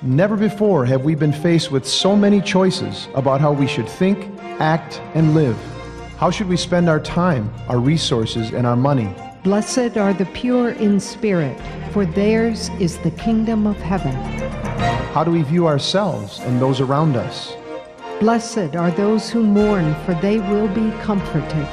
Never before have we been faced with so many choices about how we should think, act, and live. How should we spend our time, our resources, and our money? Blessed are the pure in spirit, for theirs is the kingdom of heaven. How do we view ourselves and those around us? Blessed are those who mourn, for they will be comforted.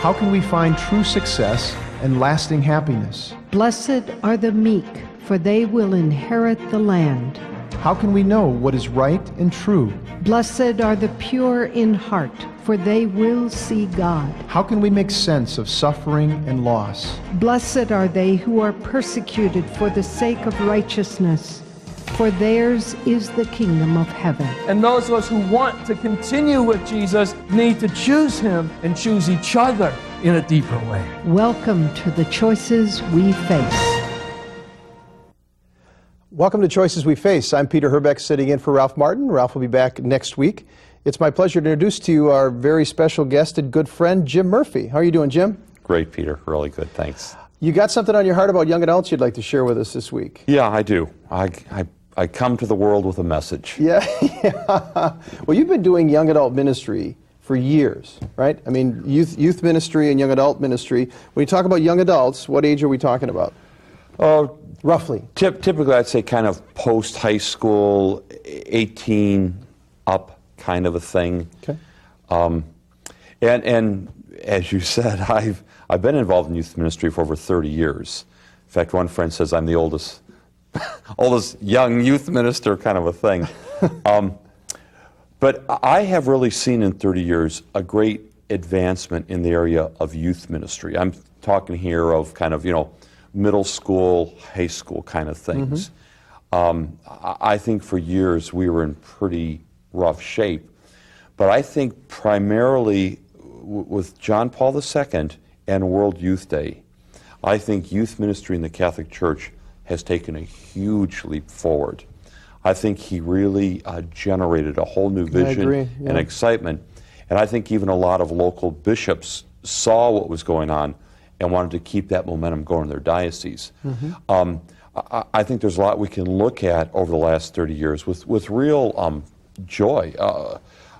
How can we find true success and lasting happiness? Blessed are the meek, for they will inherit the land. How can we know what is right and true? Blessed are the pure in heart, for they will see God. How can we make sense of suffering and loss? Blessed are they who are persecuted for the sake of righteousness, for theirs is the kingdom of heaven. And those of us who want to continue with Jesus need to choose Him and choose each other in a deeper way. Welcome to the choices we face. Welcome to Choices We Face. I'm Peter Herbeck, sitting in for Ralph Martin. Ralph will be back next week. It's my pleasure to introduce to you our very special guest and good friend, Jim Murphy. How are you doing, Jim? Great, Peter. Really good. Thanks. You got something on your heart about young adults you'd like to share with us this week? Yeah, I do. I come to the world with a message. Yeah. Well, you've been doing young adult ministry for years, right? I mean, youth ministry and young adult ministry. When you talk about young adults, what age are we talking about? Roughly. Typically, I'd say kind of post-high school, 18 up kind of a thing. Okay. And as you said, I've been involved in youth ministry for over 30 years. In fact, one friend says I'm the oldest young youth minister kind of a thing. But I have really seen in 30 years a great advancement in the area of youth ministry. I'm talking here of kind of, middle school, high school kind of things. I think for years we were in pretty rough shape. But I think primarily with John Paul II and World Youth Day, I think youth ministry in the Catholic Church has taken a huge leap forward. I think he really generated a whole new vision and excitement. And I think even a lot of local bishops saw what was going on and wanted to keep that momentum going in their diocese. I think there's a lot we can look at over the last 30 years with real joy.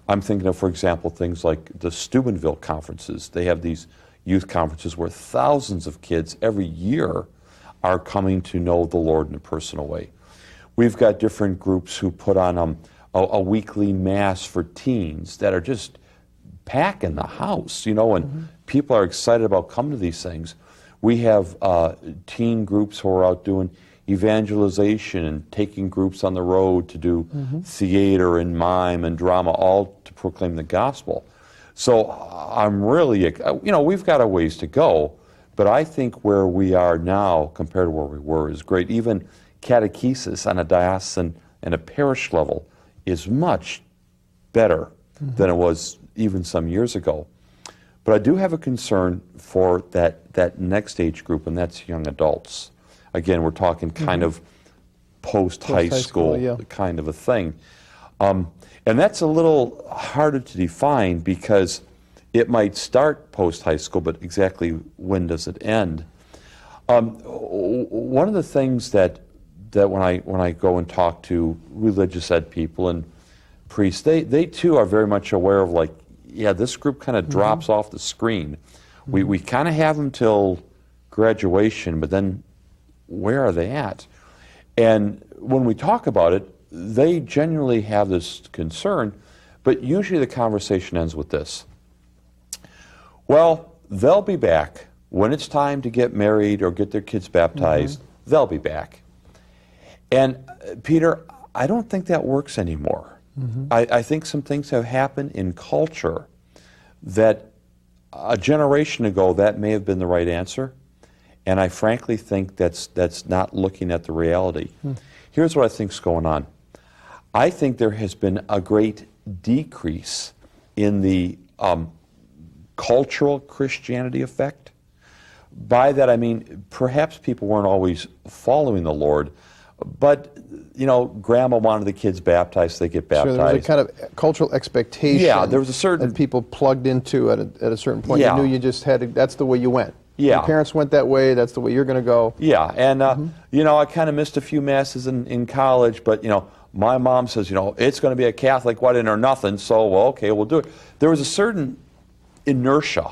I'm thinking of, for example, things like the Steubenville conferences. They have these youth conferences where thousands of kids every year are coming to know the Lord in a personal way. We've got different groups who put on a weekly mass for teens that are just packing the house, and people are excited about coming to these things. We have teen groups who are out doing evangelization and taking groups on the road to do theater and mime and drama, all to proclaim the gospel. So I'm really, we've got a ways to go, but I think where we are now compared to where we were is great. Even catechesis on a diocesan and a parish level is much better than it was even some years ago. But I do have a concern for that next age group, and that's young adults. Again, we're talking kind of post-high school kind of a thing. And that's a little harder to define because it might start post-high school, but exactly when does it end? One of the things that when I go and talk to religious ed people and priests, they too are very much aware of this group kind of drops off the screen. We kind of have them till graduation, but then where are they at? And when we talk about it, they genuinely have this concern, but usually the conversation ends with this. Well, they'll be back. When it's time to get married or get their kids baptized, they'll be back. And Peter, I don't think that works anymore. I think some things have happened in culture that a generation ago that may have been the right answer, and I frankly think that's not looking at the reality. Here's what I think's going on. I think there has been a great decrease in the cultural Christianity effect. By that I mean perhaps people weren't always following the Lord, but grandma wanted the kids baptized, so they get baptized. Sure, there was a kind of cultural expectation. Yeah, there was a certain that people plugged into at a certain point. Yeah. You knew you just had to, that's the way you went. Your parents went that way, that's the way you're going to go. Yeah, and you know, I kind of missed a few masses in college, but you know, my mom says, you know, it's going to be a Catholic wedding or nothing, so well, okay, we'll do it. There was a certain inertia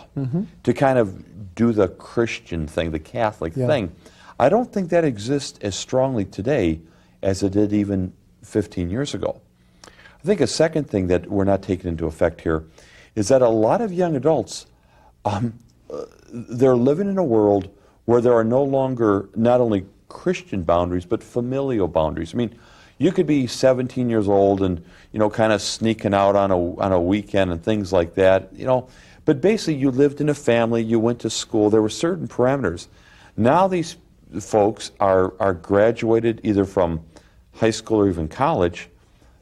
to kind of do the Christian thing, the Catholic thing. I don't think that exists as strongly today as it did even 15 years ago. I think a second thing that we're not taking into effect here is that a lot of young adults, they're living in a world where there are no longer not only Christian boundaries, but familial boundaries. I mean, you could be 17 years old and, you know, kind of sneaking out on a weekend and things like that, you know, but basically you lived in a family, you went to school, there were certain parameters. Now these folks are graduated either from high school or even college.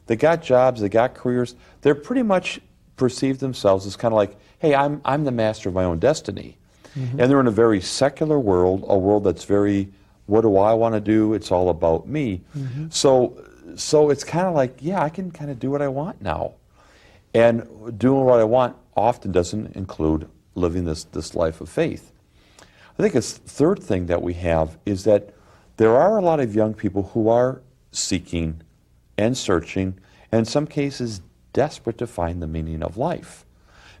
They got jobs, they got careers. They're pretty much perceive themselves as kind of like, hey, I'm the master of my own destiny. And they're in a very secular world, a world that's very, what do I want to do? It's all about me. So it's kind of like, yeah, I can kind of do what I want now. And doing what I want often doesn't include living this life of faith. I think a third thing that we have is that there are a lot of young people who are seeking and searching, and in some cases desperate to find the meaning of life.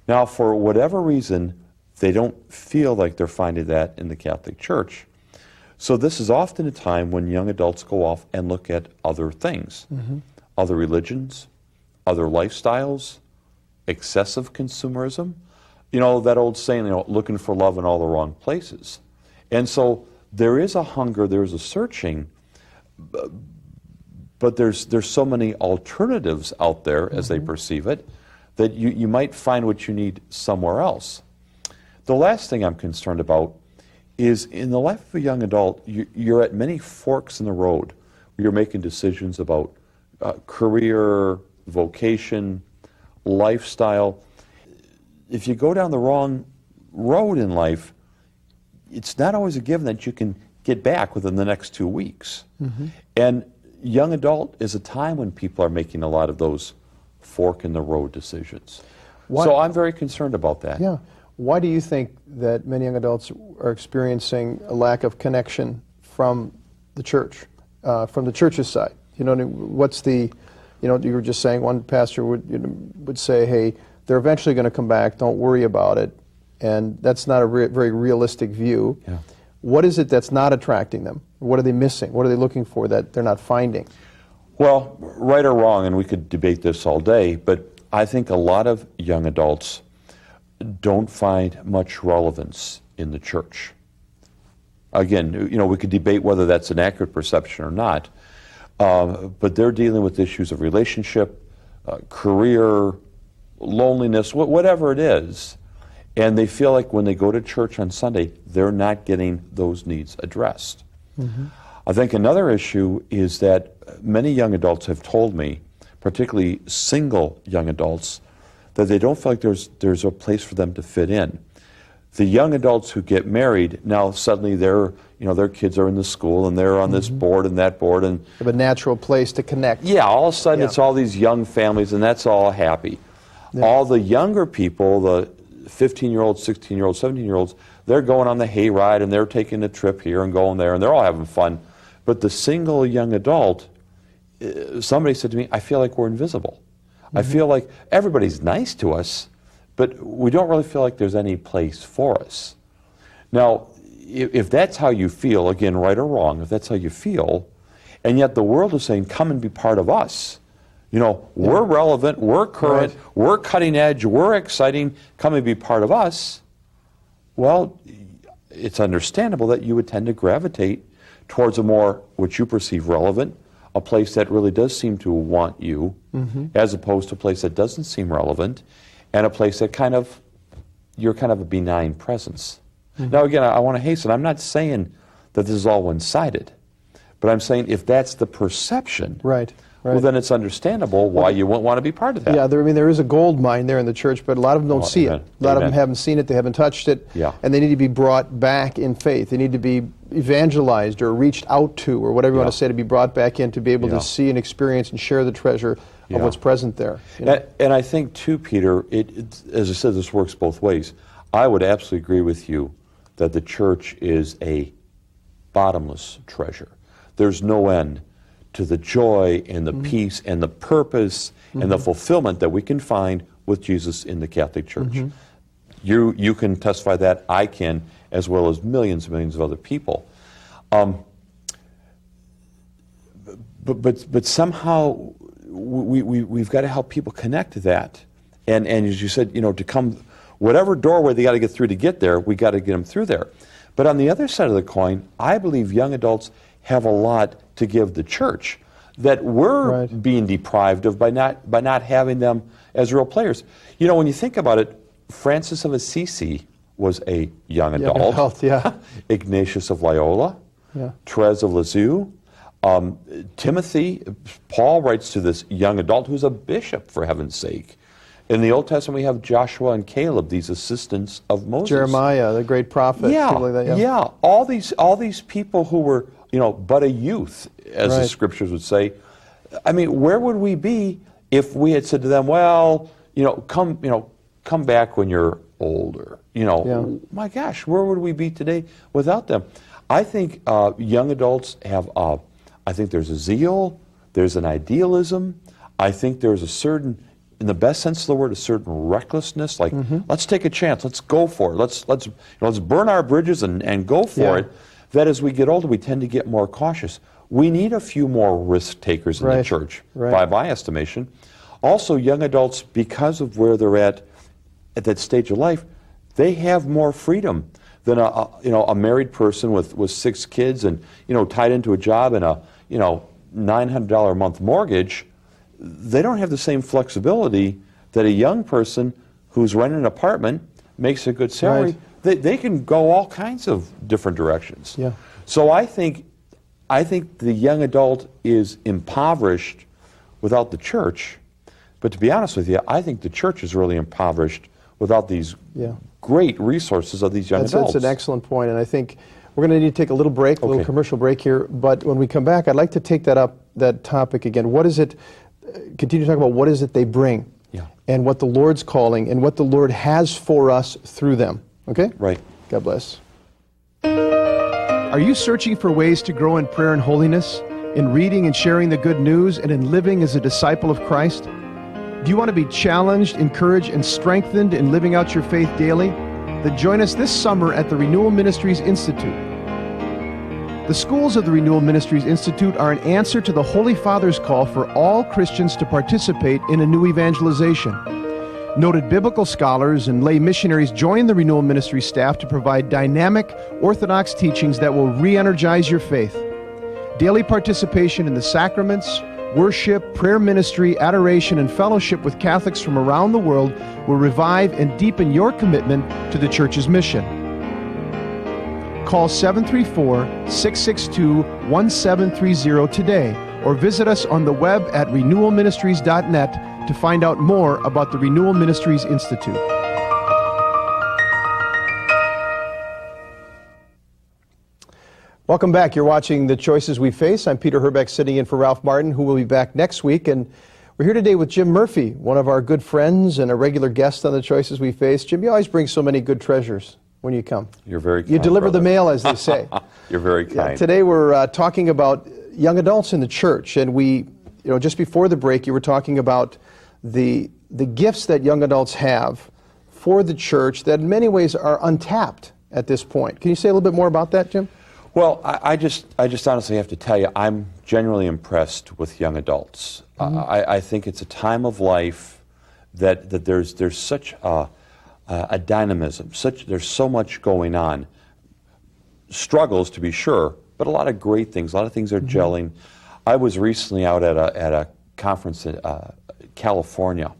Now, for whatever reason, they don't feel like they're finding that in the Catholic Church. So this is often a time when young adults go off and look at other things, other religions, other lifestyles, excessive consumerism. You know, that old saying, you know, looking for love in all the wrong places. And so there is a hunger, there is a searching, but there's so many alternatives out there as they perceive it that you might find what you need somewhere else. The last thing I'm concerned about is in the life of a young adult, you're at many forks in the road where you're making decisions about career, vocation, lifestyle. If you go down the wrong road in life, it's not always a given that you can get back within the next 2 weeks. And young adult is a time when people are making a lot of those fork in the road decisions. So I'm very concerned about that. Yeah. Why do you think that many young adults are experiencing a lack of connection from the church, from the church's side? You know, what's the, you know, you were just saying one pastor would say, hey, they're eventually going to come back, don't worry about it. And that's not a very realistic view. Yeah. What is it that's not attracting them? What are they missing? What are they looking for that they're not finding? Well, right or wrong, and we could debate this all day, but I think a lot of young adults don't find much relevance in the church. Again, you know, we could debate whether that's an accurate perception or not, but they're dealing with issues of relationship, career, loneliness, whatever it is, and they feel like when they go to church on Sunday, they're not getting those needs addressed. I think another issue is that many young adults have told me, particularly single young adults, that they don't feel like there's a place for them to fit in. The young adults who get married, now suddenly their kids are in the school and they're on this board and that board, and Have a natural place to connect. yeah, all of a sudden it's all these young families and that's all happy. All the younger people, the 15-year-olds, 16-year-olds, 17-year-olds, they're going on the hayride and they're taking a trip here and going there and they're all having fun. But the single young adult, somebody said to me, I feel like we're invisible. I feel like everybody's nice to us, but we don't really feel like there's any place for us. Now, if that's how you feel, again, right or wrong, if that's how you feel, and yet the world is saying, come and be part of us. You know, we're relevant, we're current, we're cutting edge, we're exciting, come and be part of us. Well, it's understandable that you would tend to gravitate towards a more, what you perceive relevant, a place that really does seem to want you, as opposed to a place that doesn't seem relevant, and a place that you're kind of a benign presence. Now again, I want to hasten, I'm not saying that this is all one-sided, but I'm saying if that's the perception, well then it's understandable why you won't want to be part of that. Yeah, there is a gold mine there in the church, but a lot of them don't see it. A lot of them haven't seen it, they haven't touched it, and they need to be brought back in faith. They need to be evangelized or reached out to, or whatever you want to say, to be brought back in, to be able to see and experience and share the treasure of what's present there. You know? And I think too, Peter, as I said, this works both ways. I would absolutely agree with you that the church is a bottomless treasure. There's no end to the joy and the peace and the purpose and the fulfillment that we can find with Jesus in the Catholic Church. You can testify that, I can, as well as millions and millions of other people. But somehow we've got to help people connect to that. And as you said, to come, whatever doorway they got to get through to get there, we got to get them through there. But on the other side of the coin, I believe young adults have a lot to give the church that we're being deprived of by not having them as real players. When you think about it, Francis of Assisi was a young adult. Ignatius of Loyola, Therese of Lisieux, Timothy, Paul writes to this young adult who's a bishop, for heaven's sake. In the Old Testament, we have Joshua and Caleb, these assistants of Moses. Jeremiah, the great prophet. All these people who were, but a youth, as the scriptures would say. I mean, where would we be if we had said to them, well, come back when you're older? My gosh, where would we be today without them? I think young adults have, I think there's a zeal, there's an idealism, I think there's a certain, in the best sense of the word, a certain recklessness, like, let's take a chance, let's go for it, let's burn our bridges and go for it, that as we get older, we tend to get more cautious. We need a few more risk takers in the church, by my estimation. Also, young adults, because of where they're at that stage of life, they have more freedom than a married person with 6 kids and tied into a job and a $900 a month mortgage. They don't have the same flexibility that a young person who's renting an apartment, makes a good salary. They can go all kinds of different directions. So I think the young adult is impoverished without the church. But to be honest with you, I think the church is really impoverished without these great resources of these young adults. That's an excellent point, and I think we're going to need to take a little break, a little commercial break here, but when we come back, I'd like to take that topic again. What is it, continue to talk about what is it they bring, and what the Lord's calling, and what the Lord has for us through them, okay? God bless. Are you searching for ways to grow in prayer and holiness, in reading and sharing the good news, and in living as a disciple of Christ? Do you want to be challenged, encouraged, and strengthened in living out your faith daily? Then join us this summer at the Renewal Ministries Institute. The schools of the Renewal Ministries Institute are an answer to the Holy Father's call for all Christians to participate in a new evangelization. Noted biblical scholars and lay missionaries join the Renewal Ministries staff to provide dynamic, orthodox teachings that will re-energize your faith. Daily participation in the sacraments, worship, prayer ministry, adoration, and fellowship with Catholics from around the world will revive and deepen your commitment to the Church's mission. Call 734-662-1730 today or visit us on the web at renewalministries.net to find out more about the Renewal Ministries Institute. Welcome back. You're watching The Choices We Face. I'm Peter Herbeck, sitting in for Ralph Martin, who will be back next week. And we're here today with Jim Murphy, one of our good friends and a regular guest on The Choices We Face. Jim, you always bring so many good treasures when you come. You're very kind, You deliver brother. the mail, as they say. You're very kind. Today we're talking about young adults in the church. And we, just before the break, you were talking about the gifts that young adults have for the church that in many ways are untapped at this point. Can you say a little bit more about that, Jim? Well, I just honestly have to tell you, I'm genuinely impressed with young adults. I think it's a time of life that there's such a dynamism, there's so much going on. Struggles, to be sure, but a lot of great things. A lot of things are gelling. I was recently out at a conference in California,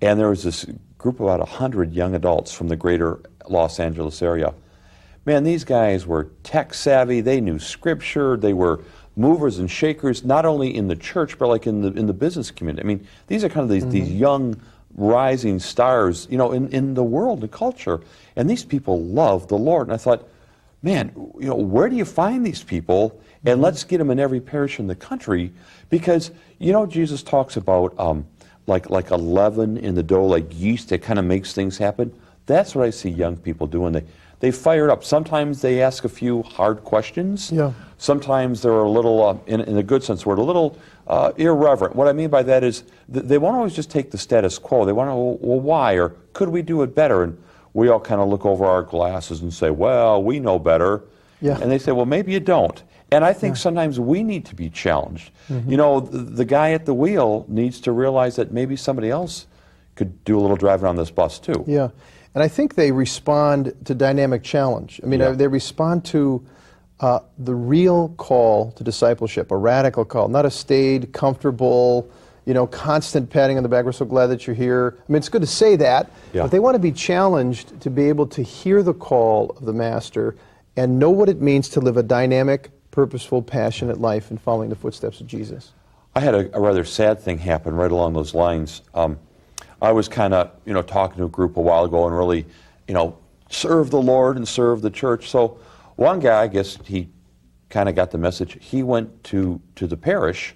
and there was this group of about 100 young adults from the greater Los Angeles area. Man, these guys were tech savvy. They knew Scripture. They were movers and shakers, not only in the church, but like in the business community. I mean, these are kind of these young, rising stars, in the world, the culture. And these people love the Lord. And I thought, man, where do you find these people? And let's get them in every parish in the country, because Jesus talks about like a leaven in the dough, like yeast that kind of makes things happen. That's what I see young people doing. they fire up. Sometimes they ask a few hard questions. Yeah. Sometimes they're a little, in a good sense of the word, a little irreverent. What I mean by that is they won't always just take the status quo. They want to know, well, why, or could we do it better? And we all kind of look over our glasses and say, well, we know better. Yeah. And they say, well, maybe you don't. And I think sometimes we need to be challenged. You know, the guy at the wheel needs to realize that maybe somebody else could do a little driving on this bus too. Yeah. And I think they respond to dynamic challenge. I mean, Yeah. they respond to the real call to discipleship, a radical call, not a staid, comfortable, constant patting on the back. We're so glad that you're here. I mean, it's good to say that, Yeah. but they want to be challenged to be able to hear the call of the Master and know what it means to live a dynamic, purposeful, passionate life in following the footsteps of Jesus. I had a rather sad thing happen right along those lines. I was kind of, talking to a group a while ago and really, serve the Lord and serve the church. So one guy, I guess he kind of got the message. He went to the parish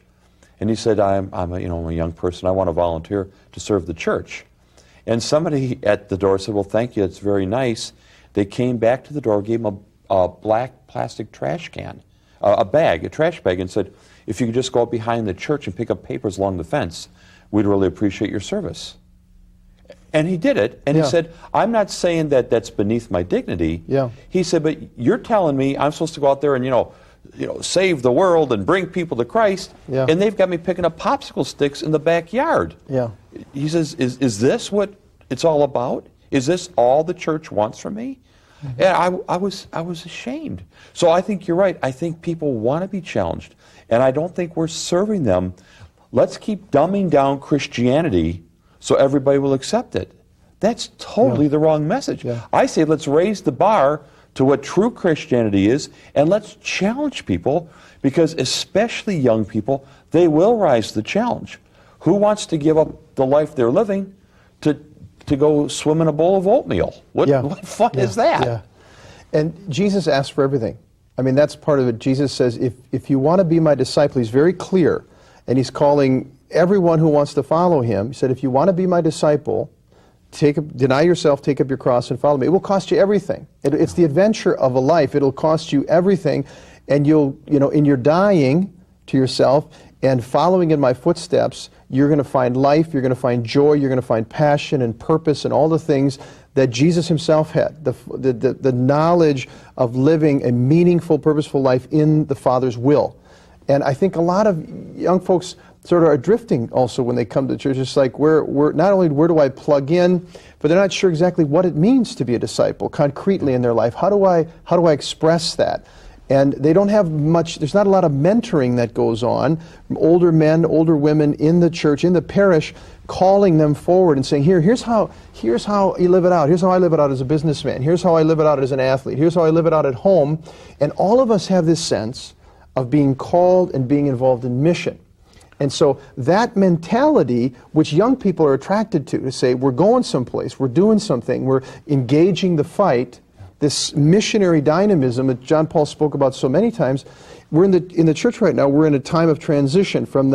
and he said, I'm a young person. I want to volunteer to serve the church. And somebody at the door said, well, thank you. It's very nice. They came back to the door, gave him a black plastic trash can, a trash bag, and said, if you could just go behind the church and pick up papers along the fence, we'd really appreciate your service. And he did it, and Yeah. he said, I'm not saying that that's beneath my dignity. Yeah. He said, but you're telling me I'm supposed to go out there and, save the world and bring people to Christ, Yeah. and they've got me picking up popsicle sticks in the backyard. Yeah. He says, is this what it's all about? Is this all the church wants from me? And I was ashamed. So I think you're right. I think people want to be challenged, and I don't think we're serving them. Let's keep dumbing down Christianity so everybody will accept it. That's totally the wrong message. Yeah. I say let's raise the bar to what true Christianity is, and let's challenge people, because especially young people, they will rise to the challenge. Who wants to give up the life they're living to go swim in a bowl of oatmeal? What fun is that? Yeah. And Jesus asked for everything. I mean, that's part of it. Jesus says, if you want to be my disciple, he's very clear, and he's calling everyone who wants to follow him. He said, if you want to be my disciple, deny yourself, take up your cross, and follow me. It will cost you everything. It's the adventure of a life. It'll cost you everything, and you'll, in your dying to yourself and following in my footsteps, you're going to find life, you're going to find joy, you're going to find passion and purpose and all the things that Jesus himself had, the knowledge of living a meaningful, purposeful life in the Father's will. And I think a lot of young folks sort of are drifting also when they come to church. It's like, not only where do I plug in, but they're not sure exactly what it means to be a disciple concretely in their life. How do I express that? And they don't have much, there's not a lot of mentoring that goes on from older men, older women in the church, in the parish, calling them forward and saying, here's how you live it out. Here's how I live it out as a businessman. Here's how I live it out as an athlete. Here's how I live it out at home. And all of us have this sense of being called and being involved in mission. And so that mentality, which young people are attracted to say, we're going someplace, we're doing something, we're engaging the fight, this missionary dynamism that John Paul spoke about so many times, we're in the church right now, we're in a time of transition from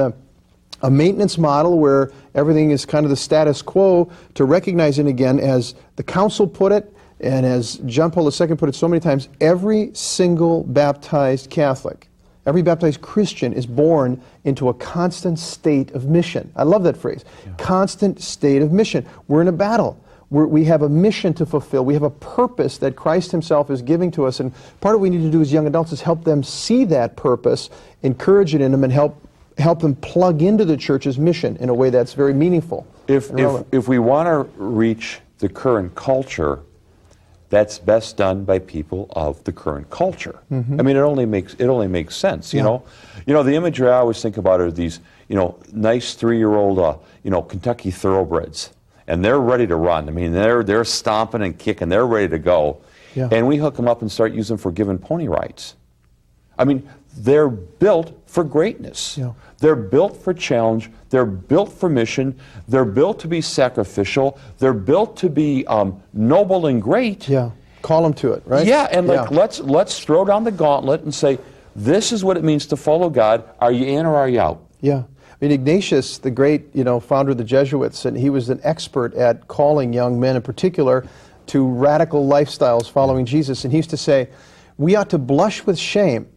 a maintenance model where everything is kind of the status quo to recognizing again, as the council put it, and as John Paul II put it so many times, every single baptized Catholic, every baptized Christian is born into a constant state of mission. I love that phrase. Yeah. Constant state of mission. We're in a battle. We have a mission to fulfill. We have a purpose that Christ himself is giving to us. And part of what we need to do as young adults is help them see that purpose, encourage it in them, and help them plug into the church's mission in a way that's very meaningful. If we want to reach the current culture, that's best done by people of the current culture. Mm-hmm. I mean, it only makes sense. You know, the imagery I always think about are these, nice 3-year-old, Kentucky thoroughbreds, and they're ready to run. I mean, they're stomping and kicking. They're ready to go, and we hook them up and start using them for giving pony rides. I mean, they're built for greatness. Yeah. They're built for challenge. They're built for mission. They're built to be sacrificial. They're built to be noble and great. Yeah, call them to it, right? Yeah, and let's throw down the gauntlet and say, this is what it means to follow God. Are you in or are you out? Yeah. I mean, Ignatius, the great, founder of the Jesuits, and he was an expert at calling young men in particular to radical lifestyles following Jesus. And he used to say, we ought to blush with shame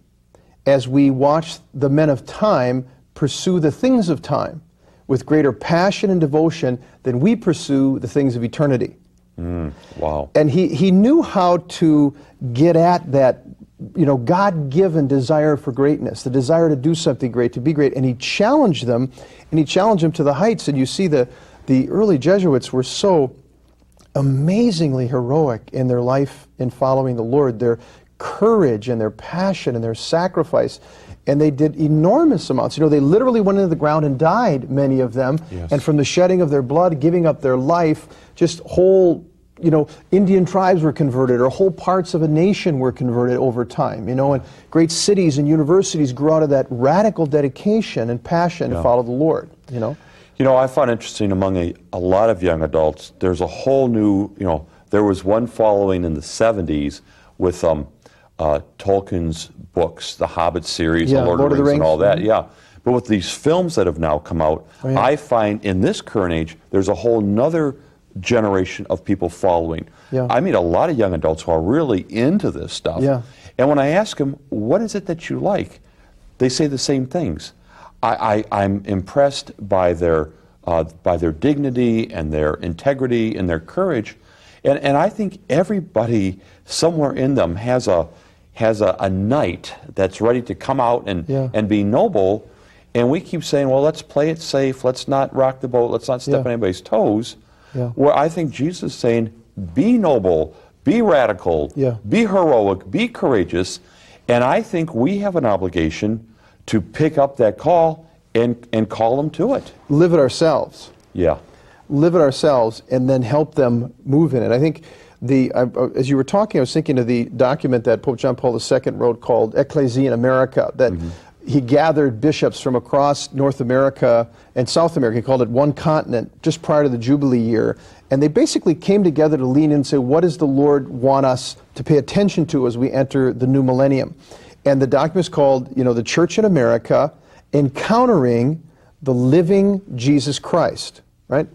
as we watch the men of time pursue the things of time with greater passion and devotion than we pursue the things of eternity. Wow. And he knew how to get at that, God-given desire for greatness, the desire to do something great, to be great. And he challenged them, to the heights. And you see the early Jesuits were so amazingly heroic in their life in following the Lord, their courage and their passion and their sacrifice. And they did enormous amounts. They literally went into the ground and died, many of them. Yes. And from the shedding of their blood, giving up their life, just whole, Indian tribes were converted, or whole parts of a nation were converted over time, and great cities and universities grew out of that radical dedication and passion to follow the Lord, I found interesting among a lot of young adults, there's a whole new, there was one following in the 70s with Tolkien's books, the Hobbit series, the Lord of the Rings and all that, But with these films that have now come out, I find in this current age, there's a whole nother generation of people following. I meet a lot of young adults who are really into this stuff. And when I ask them, what is it that you like? They say the same things. I'm impressed by their dignity and their integrity and their courage. And I think everybody somewhere in them has a knight that's ready to come out and be noble. And we keep saying, well, let's play it safe. Let's not rock the boat. Let's not step on anybody's toes. Where I think Jesus is saying, be noble, be radical, be heroic, be courageous. And I think we have an obligation to pick up that call and call them to it. Live it ourselves. Live it ourselves and then help them move in it. I think as you were talking, I was thinking of the document that Pope John Paul II wrote called Ecclesia in America, that he gathered bishops from across North America and South America. He called it One Continent, just prior to the Jubilee year. And they basically came together to lean in and say, what does the Lord want us to pay attention to as we enter the new millennium? And the document is called, the Church in America, Encountering the Living Jesus Christ, right?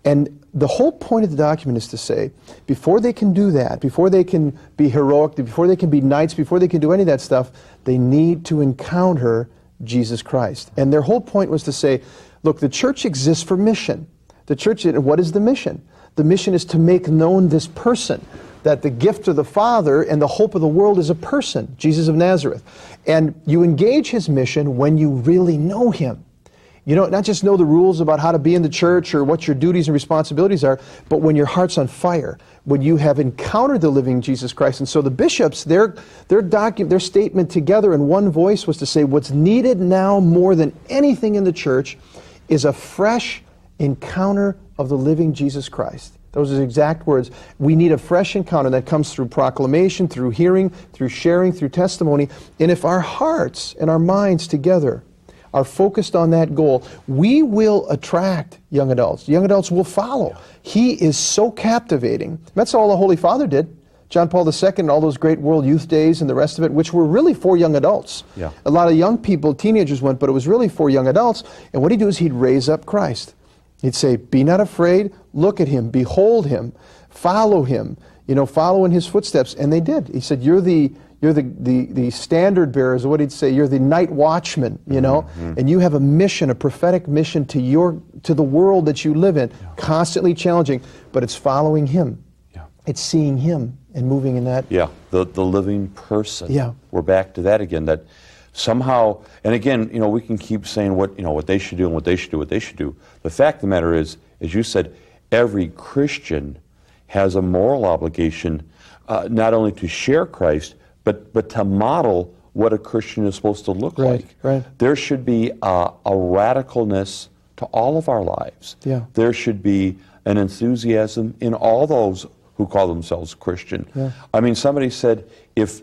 And the whole point of the document is to say, before they can do that, before they can be heroic, before they can be knights, before they can do any of that stuff, they need to encounter Jesus Christ. And their whole point was to say, look, the church exists for mission. The church, what is the mission? The mission is to make known this person, that the gift of the Father and the hope of the world is a person, Jesus of Nazareth. And you engage his mission when you really know him. Not just know the rules about how to be in the church or what your duties and responsibilities are, but when your heart's on fire, when you have encountered the living Jesus Christ. And so the bishops, their statement together in one voice was to say, what's needed now more than anything in the church is a fresh encounter of the living Jesus Christ. Those are the exact words. We need a fresh encounter that comes through proclamation, through hearing, through sharing, through testimony. And if our hearts and our minds together are focused on that goal, we will attract young adults. Young adults will follow. He is so captivating. That's all the Holy Father did. John Paul II and all those great World Youth Days and the rest of it, which were really for young adults. A lot of young people, teenagers went, but it was really for young adults. And what he'd do is he'd raise up Christ. He'd say, be not afraid, look at him, behold him, follow him, follow in his footsteps. And they did. He said, you're the standard bearers, or what he'd say, you're the night watchman, and you have a mission, a prophetic mission to the world that you live in, constantly challenging, but it's following him. It's seeing him and moving in that. The living person. We're back to that again, that somehow, and again, we can keep saying what they should do and what they should do, what they should do. The fact of the matter is, as you said, every Christian has a moral obligation not only to share Christ, but to model what a Christian is supposed to look like. There should be a radicalness to all of our lives. There should be an enthusiasm in all those who call themselves Christian. I mean, somebody said, if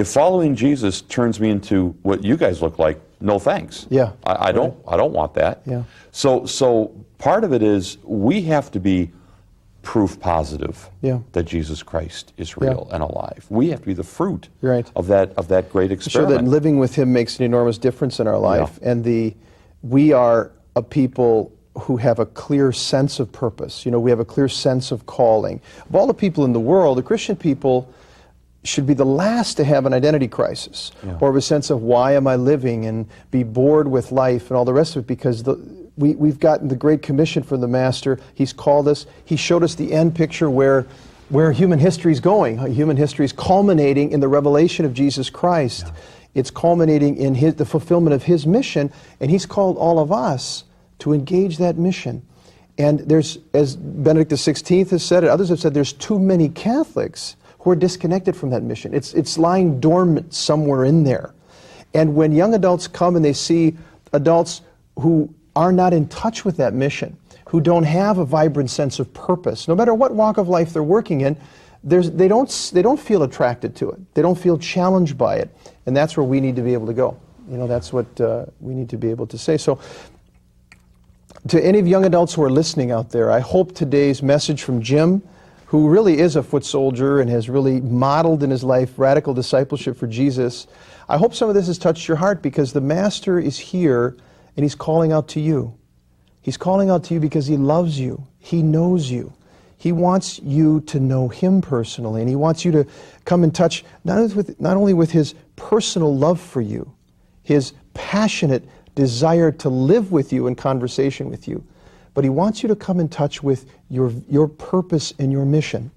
following Jesus turns me into what you guys look like, no thanks. I don't want that. So part of it is we have to be proof positive that Jesus Christ is real and alive. We have to be the fruit of that great experiment. Sure, that living with him makes an enormous difference in our life. And we are a people who have a clear sense of purpose. You know, we have a clear sense of calling. Of all the people in the world, the Christian people should be the last to have an identity crisis, or a sense of why am I living, and be bored with life and all the rest of it, because we've gotten the Great Commission from the Master. He's called us. He showed us the end picture where human history is going. Human history is culminating in the revelation of Jesus Christ. Yeah. It's culminating in the fulfillment of His mission, and He's called all of us to engage that mission. And there's, as Benedict XVI has said, and others have said, there's too many Catholics who are disconnected from that mission. It's lying dormant somewhere in there. And when young adults come and they see adults who are not in touch with that mission, who don't have a vibrant sense of purpose, no matter what walk of life they're working in, they don't feel attracted to it. They don't feel challenged by it. And that's where we need to be able to go. You know, that's what we need to be able to say. So, to any of young adults who are listening out there, I hope today's message from Jim, who really is a foot soldier and has really modeled in his life radical discipleship for Jesus, I hope some of this has touched your heart, because the Master is here and He's calling out to you. He's calling out to you because He loves you. He knows you. He wants you to know Him personally, and He wants you to come in touch not only with His personal love for you, His passionate desire to live with you in conversation with you, but He wants you to come in touch with your purpose and your mission.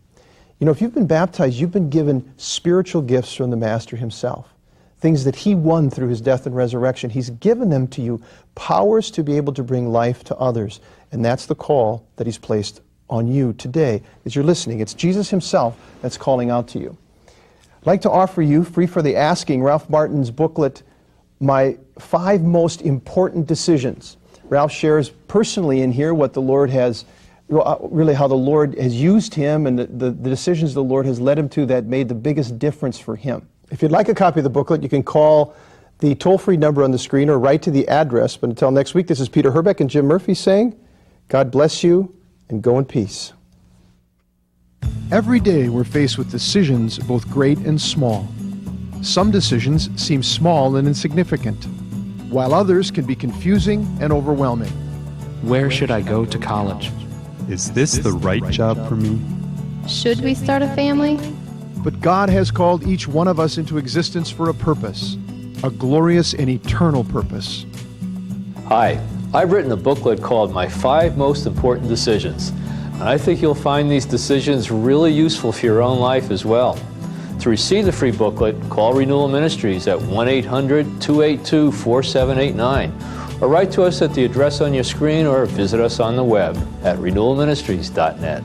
You know, if you've been baptized, you've been given spiritual gifts from the Master Himself, things that He won through His death and resurrection. He's given them to you, powers to be able to bring life to others, and that's the call that He's placed on you today as you're listening. It's Jesus Himself that's calling out to you. I'd like to offer you, free for the asking, Ralph Martin's booklet, My 5 Most Important Decisions. Ralph shares personally in here what the Lord has, really how the Lord has used him, and the decisions the Lord has led him to that made the biggest difference for him. If you'd like a copy of the booklet, you can call the toll-free number on the screen or write to the address. But until next week, this is Peter Herbeck and Jim Murphy saying, God bless you, and go in peace. Every day we're faced with decisions both great and small. Some decisions seem small and insignificant, while others can be confusing and overwhelming. Where should I go to college? Is this the right job for me? Should we start a family? But God has called each one of us into existence for a purpose, a glorious and eternal purpose. Hi, I've written a booklet called My 5 Most Important Decisions, and I think you'll find these decisions really useful for your own life as well. To receive the free booklet, call Renewal Ministries at 1-800-282-4789, or write to us at the address on your screen, or visit us on the web at renewalministries.net.